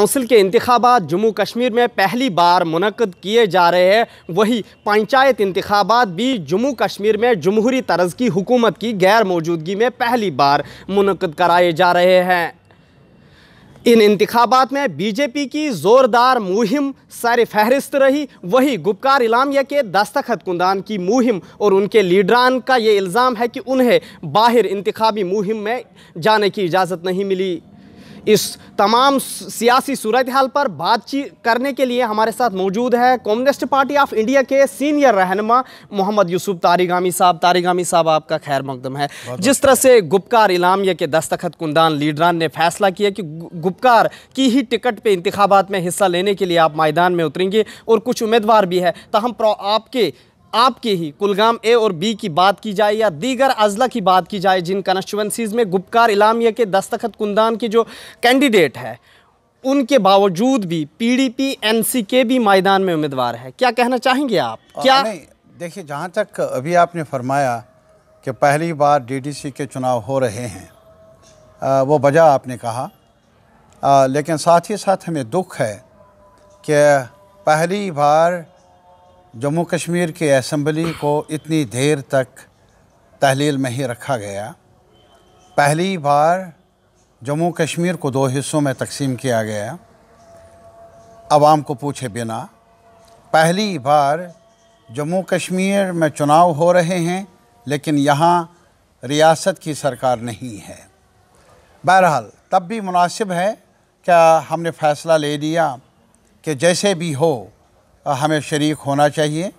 Council के इंतखाबात जम्मू कश्मीर में पहली बार मुनक़्क़द किए जा रहे हैं, वही पंचायत इंतखाबात भी जम्मू कश्मीर में जमहूरी तर्ज़ की हुकूमत की गैर मौजूदगी में पहली बार मुनक़्क़द कराए जा रहे हैं। इन इंतखाबात में बीजेपी की ज़ोरदार मुहिम सर फहरिस्त रही। वही गुपकार इलामिया के दस्तखत कुंदान की मुहिम और उनके लीडरान का ये इल्ज़ाम है कि उन्हें बाहर इंतखाबी मुहिम में जाने की इजाज़त नहीं मिली। इस तमाम सियासी सूरत हाल पर बातचीत करने के लिए हमारे साथ मौजूद है कम्युनिस्ट पार्टी ऑफ इंडिया के सीनियर रहनुमा मोहम्मद यूसुफ तारिगामी साहब। तारिगामी साहब, आपका खैर मकदम है। जिस तरह से गुपकार इलामिया के दस्तखत कुंदान लीडरान ने फैसला किया कि गुपकार की ही टिकट पे इंतखाबात में हिस्सा लेने के लिए आप मैदान में उतरेंगे और कुछ उम्मीदवार भी है, तहम आपके ही कुलगाम ए और बी की बात की जाए या दीगर अजला की बात की जाए जिन कंस्टिट्यूंसीज में गुपकार इलामिया के दस्तखत कुंदान की जो कैंडिडेट है, उनके बावजूद भी पीडीपी एनसी के भी मैदान में उम्मीदवार है, क्या कहना चाहेंगे आप? क्या नहीं, देखिए, जहाँ तक अभी आपने फरमाया कि पहली बार डीडीसी के चुनाव हो रहे हैं, वो वजह आपने कहा, लेकिन साथ ही साथ हमें दुख है कि पहली बार जम्मू कश्मीर की असम्बली को इतनी देर तक तहलील में ही रखा गया। पहली बार जम्मू कश्मीर को 2 हिस्सों में तकसीम किया गया आवाम को पूछे बिना। पहली बार जम्मू कश्मीर में चुनाव हो रहे हैं, लेकिन यहाँ रियासत की सरकार नहीं है। बहरहाल तब भी मुनासिब है क्या हमने फ़ैसला ले लिया कि जैसे भी हो हमें शरीक होना चाहिए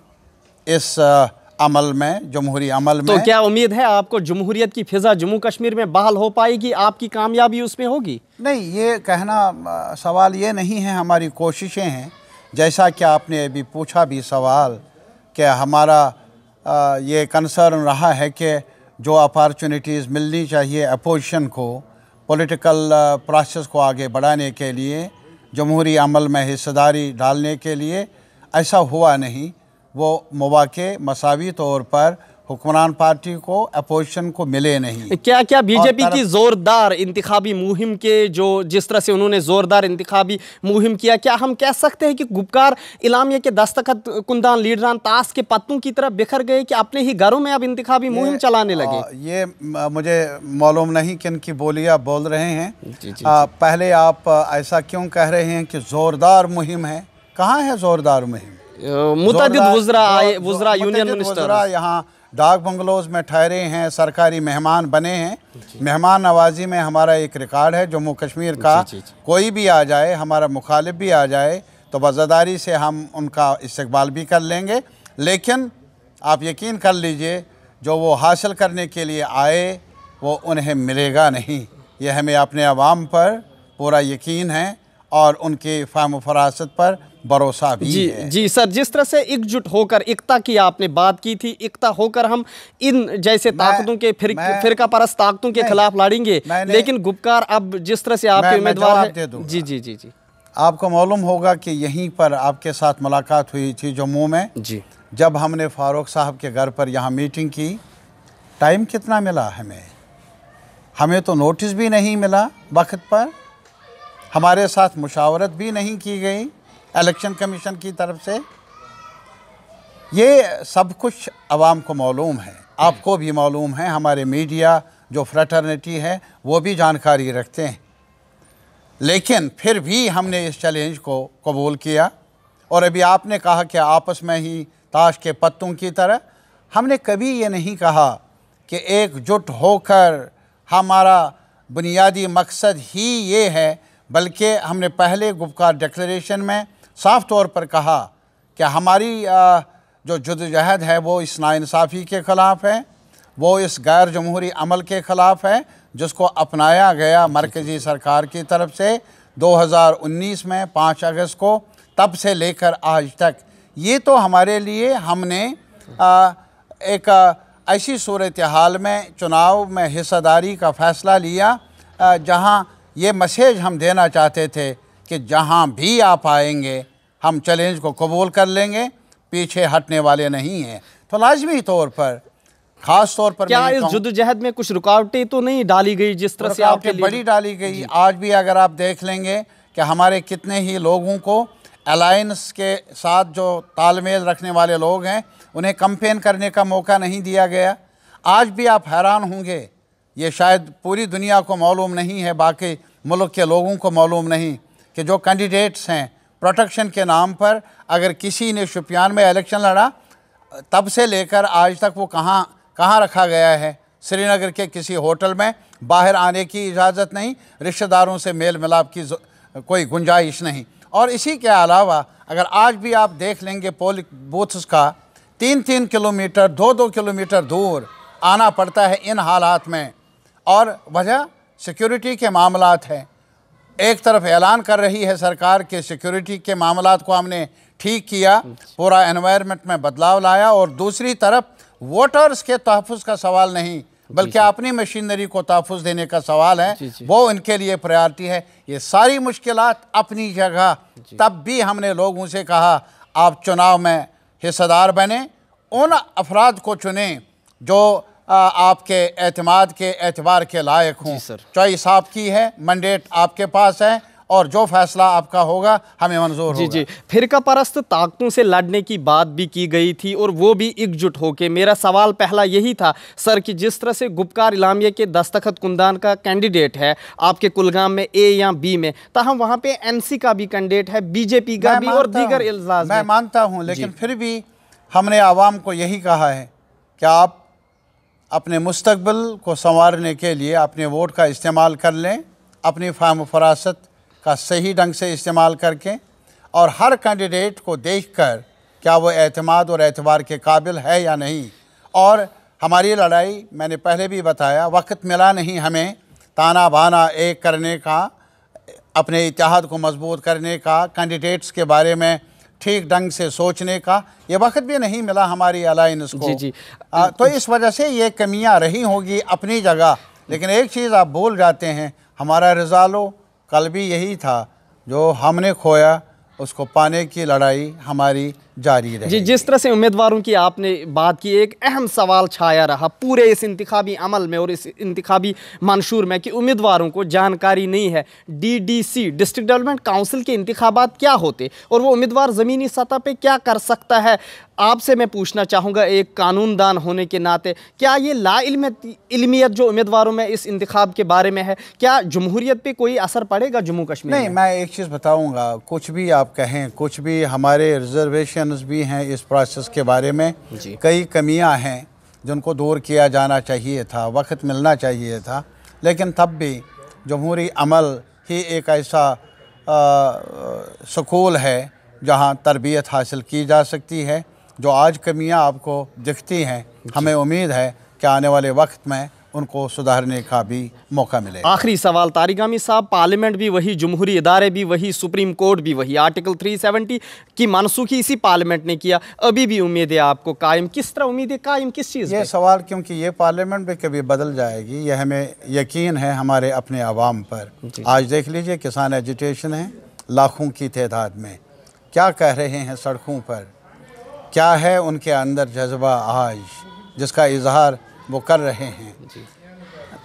इस अमल में, जमहूरी अमल में। तो क्या उम्मीद है आपको जमहूरियत की फ़िज़ा जम्मू कश्मीर में बहाल हो पाएगी? आपकी कामयाबी उसमें होगी? नहीं, ये कहना सवाल ये नहीं है, हमारी कोशिशें हैं। जैसा कि आपने अभी पूछा भी सवाल कि हमारा ये कंसर्न रहा है कि जो अपॉर्चुनिटीज़ मिलनी चाहिए अपोजिशन को पॉलिटिकल प्रोसेस को आगे बढ़ाने के लिए, जमहूरी अमल में हिस्सेदारी डालने के लिए, ऐसा हुआ नहीं। वो मौके मसावी तौर पर हुक्मरान पार्टी को, अपोजिशन को मिले नहीं। क्या क्या बीजेपी की ज़ोरदार इंतखाबी मुहिम के जिस तरह से उन्होंने ज़ोरदार इंतखाबी मुहिम किया, क्या हम कह सकते हैं कि गुपकार इलामिया के दस्तखत कुंदान लीडरान ताश के पत्तों की तरफ बिखर गए कि अपने ही घरों में अब इंतखाबी मुहिम चलाने लगे? ये मुझे मालूम नहीं किन की बोलियाँ बोल रहे हैं। पहले आप ऐसा क्यों कह रहे हैं कि ज़ोरदार मुहिम है? कहाँ है ज़ोरदार मुहिम? मुतअद्दिद वुज़रा यूनियन मिनिस्टर यहाँ डाक बंगलोज़ में ठहरे हैं, सरकारी मेहमान बने हैं। मेहमान नवाजी में हमारा एक रिकॉर्ड है जम्मू कश्मीर का। कोई भी आ जाए, हमारा मुखालिफ भी आ जाए, तो वज़ादारी से हम उनका इस्तकबाल भी कर लेंगे। लेकिन आप यकीन कर लीजिए, जो वो हासिल करने के लिए आए वो उन्हें मिलेगा नहीं। ये हमें अपने अवाम पर पूरा यकीन है और उनके फ़हम फरासत पर भरोसा भी है। जी सर, जिस तरह से एकजुट होकर, एकता की आपने बात की थी, एकता होकर हम इन जैसे ताकतों के फिरका परस्त ताकतों के खिलाफ लड़ेंगे, लेकिन गुपकार अब जिस तरह से आपके उम्मीदवार है। जी, आपको मालूम होगा कि यहीं पर आपके साथ मुलाकात हुई थी जम्मू में जी, जब हमने फारूक साहब के घर पर यहाँ मीटिंग की। टाइम कितना मिला हमें तो नोटिस भी नहीं मिला वक्त पर, हमारे साथ मुशावरत भी नहीं की गई इलेक्शन कमीशन की तरफ से। ये सब कुछ आवाम को मालूम है, आपको भी मालूम है, हमारे मीडिया जो फ्रेटर्निटी है वो भी जानकारी रखते हैं। लेकिन फिर भी हमने इस चैलेंज को कबूल किया। और अभी आपने कहा कि आपस में ही ताश के पत्तों की तरह, हमने कभी ये नहीं कहा कि एकजुट होकर हमारा बुनियादी मकसद ही ये है, बल्कि हमने पहले गुपकार डिक्लेरेशन में साफ़ तौर पर कहा कि हमारी जो जद्दोजहद है वो इस नाइंसाफ़ी के ख़िलाफ़ है, वो इस गैर जमहूरी अमल के ख़िलाफ़ है जिसको अपनाया गया मरकज़ी सरकार की तरफ से 2019 में 5 अगस्त को, तब से लेकर आज तक। ये तो हमारे लिए हमने एक ऐसी सूरत हाल में चुनाव में हिस्सेदारी का फ़ैसला लिया जहाँ ये मैसेज हम देना चाहते थे कि जहाँ भी आप आएंगे हम चैलेंज को कबूल कर लेंगे, पीछे हटने वाले नहीं हैं। तो लाजमी तौर पर, ख़ास तौर पर, क्या इस जद्दोजहद में कुछ रुकावटें तो नहीं डाली गई जिस तरह से आपके लिए? बड़ी डाली गई। आज भी अगर आप देख लेंगे कि हमारे कितने ही लोगों को अलायंस के साथ जो तालमेल रखने वाले लोग हैं उन्हें कैंपेन करने का मौका नहीं दिया गया। आज भी आप हैरान होंगे, ये शायद पूरी दुनिया को मालूम नहीं है, बाकी मुल्क के लोगों को मालूम नहीं कि जो कैंडिडेट्स हैं प्रोटेक्शन के नाम पर, अगर किसी ने शुपियान में इलेक्शन लड़ा तब से लेकर आज तक वो कहाँ रखा गया है। श्रीनगर के किसी होटल में बाहर आने की इजाज़त नहीं, रिश्तेदारों से मेल मिलाप की कोई गुंजाइश नहीं। और इसी के अलावा अगर आज भी आप देख लेंगे पोलिंग बूथ्स का 3-3 किलोमीटर 2-2 किलोमीटर दूर आना पड़ता है इन हालात में, और वजह सिक्योरिटी के मामलात हैं। एक तरफ ऐलान कर रही है सरकार कि सिक्योरिटी के मामलात को हमने ठीक किया, पूरा एनवायरनमेंट में बदलाव लाया, और दूसरी तरफ वोटर्स के तहफ़्फ़ुज़ का सवाल नहीं बल्कि अपनी मशीनरी को तहफ़्फ़ुज़ देने का सवाल है, वो इनके लिए प्रायोरिटी है। ये सारी मुश्किलात अपनी जगह, तब भी हमने लोगों से कहा आप चुनाव में हिस्सेदार बने, उन अफराद को चुनें जो आपके एतमाद के एतबार के लायक हों। चॉइस आपकी है, मैंडेट आपके पास है, और जो फैसला आपका होगा हमें मंजूर होगा। जी, फिरका परस्त ताकतों से लड़ने की बात भी की गई थी, और वो भी एकजुट होके। मेरा सवाल पहला यही था सर कि जिस तरह से गुपकार इलामिया के दस्तखत कुंदान का कैंडिडेट है आपके कुलगाम में ए या बी में, ताहम वहाँ पे एनसी का भी कैंडिडेट है, बीजेपी का भी, और दीगर इल्जाज। मैं मानता हूँ, लेकिन फिर भी हमने आवाम को यही कहा है कि आप अपने मुस्तकबिल को संवारने के लिए अपने वोट का इस्तेमाल कर लें, अपनी फाहम फरासत का सही ढंग से इस्तेमाल करके, और हर कैंडिडेट को देखकर क्या वो एतमाद और एतबार के काबिल है या नहीं। और हमारी लड़ाई, मैंने पहले भी बताया, वक्त मिला नहीं हमें ताना बाना एक करने का, अपने इत्तेहाद को मजबूत करने का, कैंडिडेट्स के बारे में ठीक ढंग से सोचने का, ये वक्त भी नहीं मिला हमारी अलायंस को। जी। तो इस वजह से ये कमियां रही होंगी अपनी जगह। लेकिन एक चीज़ आप भूल जाते हैं, हमारा रिजालो कल भी यही था, जो हमने खोया उसको पाने की लड़ाई हमारी जारी रही। जी, जिस तरह से उम्मीदवारों की आपने बात की, एक अहम सवाल छाया रहा पूरे इस इंतखाबी अमल में और इस इंतखाबी मंशूर में कि उम्मीदवारों को जानकारी नहीं है डीडीसी डिस्ट्रिक्ट डेवलपमेंट काउंसिल के इंतखाबात क्या होते और वो उम्मीदवार ज़मीनी सतह पे क्या कर सकता है। आपसे मैं पूछना चाहूँगा एक कानूनदान होने के नाते, क्या ये इल्मियत जो उम्मीदवारों में इस इंतखाब के बारे में है, क्या जमहूरियत पे कोई असर पड़ेगा जम्मू कश्मीर में? नहीं, मैं एक चीज़ बताऊँगा, कुछ भी आप कहें, कुछ भी हमारे रिजर्वेशन भी हैं इस प्रोसेस के बारे में, कई कमियां हैं जिनको दूर किया जाना चाहिए था, वक्त मिलना चाहिए था, लेकिन तब भी जमहूरी अमल ही एक ऐसा स्कूल है जहां तरबियत हासिल की जा सकती है। जो आज कमियां आपको दिखती हैं, हमें उम्मीद है कि आने वाले वक्त में उनको सुधारने का भी मौका मिले। आखिरी सवाल तारिक आमिर साहब, पार्लियामेंट भी वही, जमहूरी इदारे भी वही, सुप्रीम कोर्ट भी वही, आर्टिकल 370 की मनसूखी इसी पार्लियामेंट ने किया, अभी भी उम्मीद है आपको कायम? किस तरह उम्मीद है कायम, किस चीज़? ये सवाल, क्योंकि ये पार्लियामेंट भी कभी बदल जाएगी, ये हमें यकीन है हमारे अपने आवाम पर। आज देख लीजिए, किसान एजिटेशन है लाखों की तादाद में, क्या कह रहे हैं सड़कों पर, क्या है उनके अंदर जज्बा आज जिसका इजहार वो कर रहे हैं।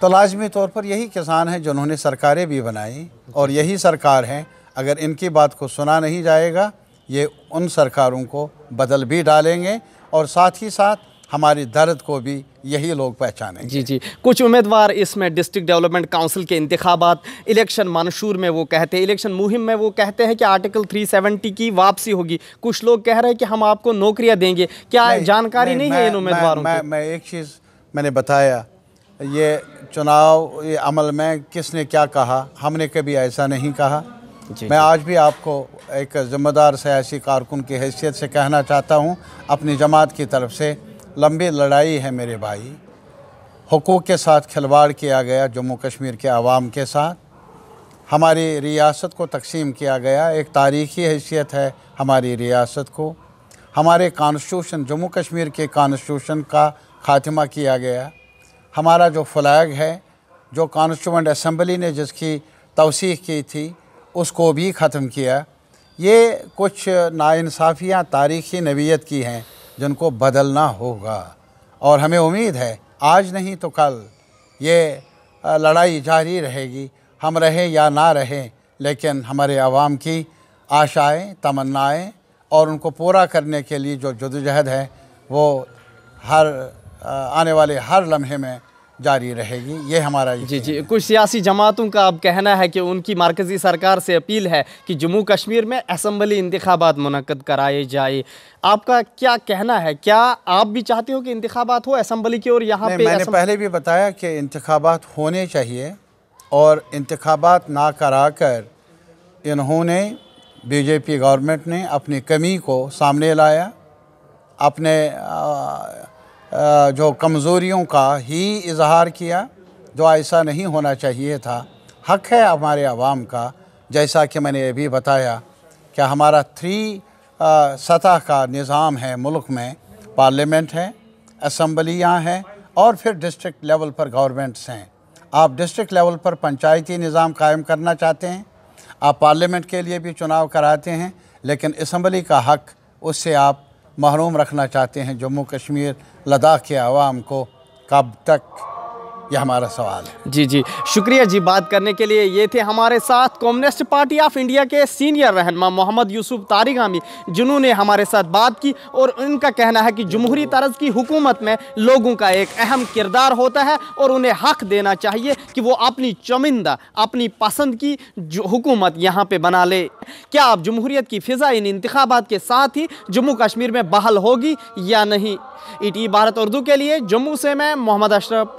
तो लाजमी तौर पर यही किसान हैं जिन्होंने सरकारें भी बनाई, और यही सरकार है, अगर इनकी बात को सुना नहीं जाएगा ये उन सरकारों को बदल भी डालेंगे, और साथ ही साथ हमारी दर्द को भी यही लोग पहचानेंगे। जी, कुछ उम्मीदवार इसमें डिस्ट्रिक्ट डेवलपमेंट काउंसिल के इंतखाबात, इलेक्शन मंशूर में वो कहते हैं, इलेक्शन मुहिम में वो कहते हैं कि आर्टिकल 370 की वापसी होगी, कुछ लोग कह रहे हैं कि हम आपको नौकरियां देंगे। क्या जानकारी नहीं है इन उम्मीदवारों को? मैं एक चीज़ मैंने बताया, ये चुनाव ये अमल में किसने क्या कहा, हमने कभी ऐसा नहीं कहा। मैं आज भी आपको एक ज़िम्मेदार सियासी कारकुन की हैसियत से कहना चाहता हूँ, अपनी जमात की तरफ से लंबी लड़ाई है मेरे भाई, हुकूक के साथ खिलवाड़ किया गया, जम्मू कश्मीर के आवाम के साथ हमारी रियासत को तकसीम किया गया, एक तारीख़ी हैसियत है हमारी रियासत को, हमारे कॉन्स्टिट्यूशन जम्मू कश्मीर के कॉन्स्टिट्यूशन का खात्मा किया गया, हमारा जो फ्लैग है, जो कॉन्स्टिट्यूएंट असम्बली ने जिसकी तौसीक़ की थी उसको भी ख़त्म किया। ये कुछ नाइंसाफ़ियाँ तारीख़ी नवीयत की हैं जिनको बदलना होगा, और हमें उम्मीद है आज नहीं तो कल ये लड़ाई जारी रहेगी, हम रहें या ना रहें, लेकिन हमारे आवाम की आशाएं, तमन्नाएं और उनको पूरा करने के लिए जो जदोजहद है वो आने वाले हर लम्हे में जारी रहेगी। ये हमारा जी, कुछ सियासी जमातों का अब कहना है कि उनकी मरकज़ी सरकार से अपील है कि जम्मू कश्मीर में असम्बली इंतखाबात मुनक्कद कराए जाए। आपका क्या कहना है? क्या आप भी चाहते हो कि इंतखाबात हो असम्बली की? और यहाँ पे मैंने पहले भी बताया कि इंतखाबात होने चाहिए और इंतखाबात ना करा कर इन्होंने बीजेपी गवर्नमेंट ने अपनी कमी को सामने लाया, अपने जो कमज़ोरियों का ही इजहार किया, जो ऐसा नहीं होना चाहिए था। हक़ है हमारे आवाम का, जैसा कि मैंने ये भी बताया कि हमारा 3 सतह का निज़ाम है मुल्क में। पार्लियामेंट है, असम्बलियाँ हैं और फिर डिस्ट्रिक्ट लेवल पर गवर्नमेंट्स हैं। आप डिस्ट्रिक्ट लेवल पर पंचायती निज़ाम कायम करना चाहते हैं, आप पार्लियामेंट के लिए भी चुनाव कराते हैं, लेकिन असम्बली का हक़ उससे आप महरूम रखना चाहते हैं जम्मू कश्मीर लद्दाख के आवाम को। कब तक? यह हमारा सवाल है। जी, शुक्रिया जी बात करने के लिए। ये थे हमारे साथ कम्युनिस्ट पार्टी ऑफ इंडिया के सीनियर रहनुमा मोहम्मद यूसुफ तारिगामी, जिन्होंने हमारे साथ बात की और उनका कहना है कि जमहूरी तर्ज की हुकूमत में लोगों का एक अहम किरदार होता है और उन्हें हक़ देना चाहिए कि वो अपनी चुनिंदा, अपनी पसंद की हुकूमत यहाँ पे बना ले। क्या अब जमहूरियत की फ़िज़ा इन इंतखाबात के साथ ही जम्मू कश्मीर में बहाल होगी या नहीं? ET भारत उर्दू के लिए जम्मू से मैं मोहम्मद अशरफ।